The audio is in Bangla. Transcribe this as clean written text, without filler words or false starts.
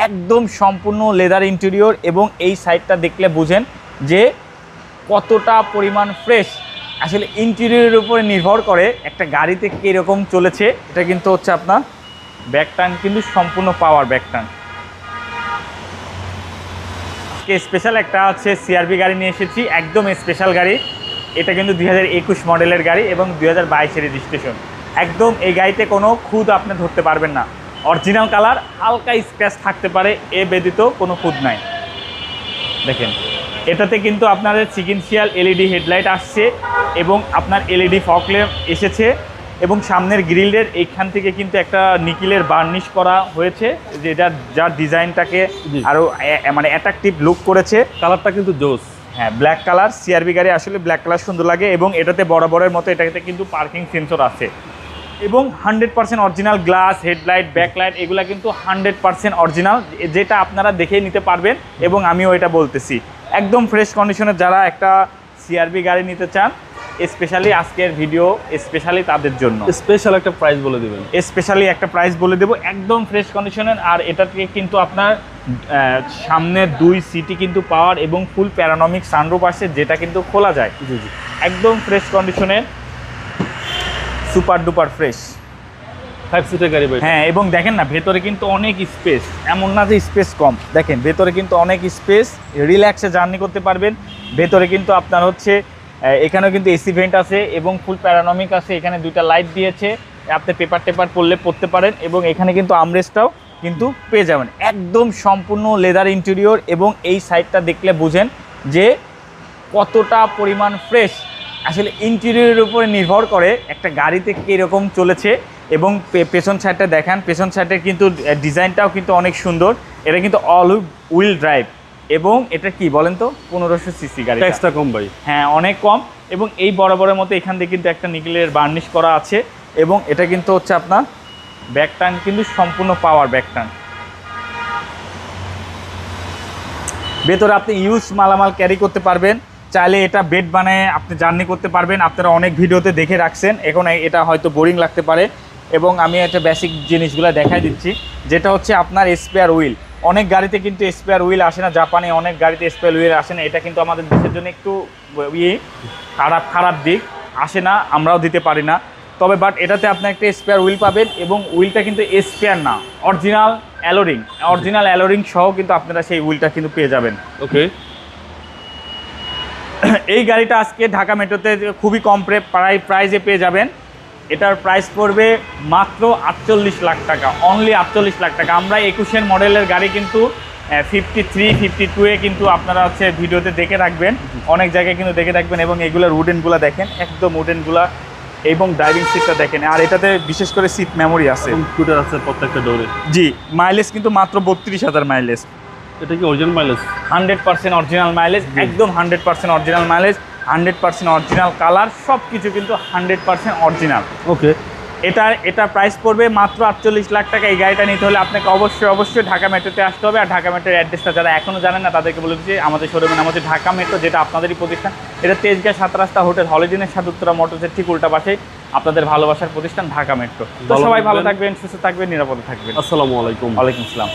একদম সম্পূর্ণ লেদার ইন্টেরিয়র এবং এই সাইডটা দেখলে বুঝেন যে কতটা পরিমাণ ফ্রেশ। আসলে ইন্টেরিয়রের উপরে নির্ভর করে একটা গাড়িতে কীরকম চলেছে। এটা কিন্তু হচ্ছে আপনার ব্যাক টার্ন কিন্তু সম্পূর্ণ পাওয়ার ব্যাক টার্ন। স্পেশাল একটা হচ্ছে সিআরভি গাড়ি নিয়ে এসেছি, একদম স্পেশাল গাড়ি। এটা কিন্তু 2021 মডেলের গাড়ি এবং 2022 রেজিস্ট্রেশন। একদম এই গাড়িতে কোনো খুদ আপনি ধরতে পারবেন না, অরিজিনাল কালার, হালকা স্ক্র্যাচ থাকতে পারে, এ ব্যতীত কোনো খুদ নাই। দেখেন এটাতে কিন্তু আপনাদের সিকুয়েন্সিয়াল এলইডি হেডলাইট আসছে এবং আপনার এলইডি ফগ ল্যাম্প এসেছে এবং সামনের গ্রিলের এইখান থেকে কিন্তু একটা নিকেলের বার্নিশ করা হয়েছে, যেটা যার ডিজাইনটাকে আরও মানে অ্যাট্রাকটিভ লুক করেছে। কালারটা কিন্তু জোস। হ্যাঁ, ব্ল্যাক কালার। সিআরভি গাড়ি আসলে ব্ল্যাক কালার সুন্দর লাগে এবং এটাতে বরাবরের মতো এটাতে কিন্তু পার্কিং সেন্সর আছে এবং 100% অরিজিনাল গ্লাস, হেডলাইট, ব্যাকলাইট এগুলা কিন্তু 100% অরিজিনাল, যেটা আপনারা দেখে নিতে পারবেন এবং আমিও এটা বলতেছি। একদম ফ্রেশ কন্ডিশনে যারা একটা সিআরভি গাড়ি নিতে চান, স্পেশালি আজকের ভিডিও স্পেশালি তাদের জন্য স্পেশাল একটা প্রাইস বলে দেবেন। স্পেশালি একটা প্রাইস বলে দেবো, একদম ফ্রেশ কন্ডিশনের। আর এটাতে কিন্তু আপনার সামনে 2 সিটি কিন্তু পাওয়ার এবং ফুল প্যারানমিক সানরুফ আসছে, যেটা কিন্তু খোলা যায়। একদম ফ্রেশ কন্ডিশনের, সুপার ডুপার ফ্রেশ 5 সিটের গাড়ি ভাই। হ্যাঁ, এবং দেখেন না ভেতরে কিন্তু অনেক স্পেস, এমন না যে স্পেস কম। দেখেন ভেতরে কিন্তু অনেক স্পেস, রিল্যাক্সে জার্নি করতে পারবেন। ভেতরে কিন্তু আপনার হচ্ছে এখানেও কিন্তু এসি ভেন্ট আছে এবং ফুল প্যারানমিক আছে। এখানে 2টা লাইট দিয়েছে, আপনি পেপার টেপার পড়লে পড়তে পারেন এবং এখানে কিন্তু আমরেস্টটাও কিন্তু পেয়ে যাবেন। একদম সম্পূর্ণ লেদার ইন্টেরিয়র এবং এই সাইডটা দেখলে বুঝেন যে কতটা পরিমাণ ফ্রেশ। আসলে ইন্টেরিয়রের উপরে নির্ভর করে একটা গাড়িতে কীরকম চলেছে। এবং পেছন সাইডটা দেখান, পেছন সাইডের কিন্তু ডিজাইনটাও কিন্তু অনেক সুন্দর। এটা কিন্তু অল হুইল ড্রাইভ এবং এটা কি বলেন তো 1500 সিসি গাড়ি, ট্যাক্সটা কম ভাই। হ্যাঁ, অনেক কম। এবং এই বরাবরের মতো এখান থেকে কিন্তু একটা নিকেলের বার্নিশ করা আছে এবং এটা কিন্তু হচ্ছে আপনার ব্যাক টার্ন কিন্তু সম্পূর্ণ পাওয়ার ব্যাক টার্ন। ভেতরে আপনি ইউজ মালামাল ক্যারি করতে পারবেন, চাইলে এটা বেড বানায় আপনি জার্নি করতে পারবেন। আপনারা অনেক ভিডিওতে দেখে রাখছেন, এখন এটা হয়তো বোরিং লাগতে পারে এবং আমি একটা বেসিক জিনিসগুলো দেখাই দিচ্ছি, যেটা হচ্ছে আপনার স্পেয়ার হুইল। অনেক গাড়িতে কিন্তু স্পেয়ার হুইল আসে না, জাপানে অনেক গাড়িতে স্পেয়ার হুইল আসে না। এটা কিন্তু আমাদের দেশের জন্য একটু খারাপ দিক, আসে না, আমরাও দিতে পারি না। তবে বাট এটাতে আপনি একটা স্পেয়ার হুইল পাবেন এবং হুইলটা কিন্তু স্পেয়ার না, অরিজিনাল অ্যালোরিং সহ কিন্তু আপনারা সেই হুইলটা কিন্তু পেয়ে যাবেন। ওকে, এই গাড়িটা আজকে ঢাকা মেট্রোতে খুবই কম প্রাইসে পেয়ে যাবেন। এটার প্রাইস পড়বে মাত্র 48 লাখ টাকা, অনলি 48 লাখ টাকা। আমরা 21 মডেলের গাড়ি কিন্তু 53, 52-এ কিন্তু আপনারা হচ্ছে ভিডিওতে দেখে রাখবেন, অনেক জায়গায় কিন্তু দেখে রাখবেন। এবং এগুলোর উডেনগুলো দেখেন, একদম উডেনগুলা, এবং ড্রাইভিং সিটটা দেখেন। আর এটাতে বিশেষ করে সিট মেমোরি আছে, কম্পিউটার আছে প্রত্যেকটা ডোরে। জি, মাইলেজ কিন্তু মাত্র 32,000 মাইলেজ। এটা কি অরিজিনাল মাইলেজ? 100% অরিজিনাল মাইলেজ, একদম 100% অরিজিনাল মাইলেজ, 100% অরিজিনাল কালার, সব কিছু কিন্তু 100% অরিজিনাল। ওকে, এটা প্রাইস পড়বে মাত্র 48 লাখ টাকা। এই গাড়িটা নিতে হলে আপনাকে অবশ্যই ঢাকা মেট্রোতে আসতে হবে। আর ঢাকা মেট্রোর অ্যাড্রেসটা যারা এখনও জানেন না তাদেরকে বলে দিচ্ছি, আমাদের শোরুমের নাম হচ্ছে ঢাকা মেট্রো, যেটা আপনাদেরই প্রতিষ্ঠান। এটা তেজগাঁ 7 রাস্তা হোটেল হলিডেনের সাথে উত্তরা মোটরসের ঠিক উল্টা পাশে আপনাদের ভালোবাসার প্রতিষ্ঠান ঢাকা মেট্রো। তো সবাই ভালো থাকবেন, সুস্থ থাকবেন, নিরাপদে থাকবেন। আসসালামু আলাইকুম। ওয়ালাইকুম আসসালাম।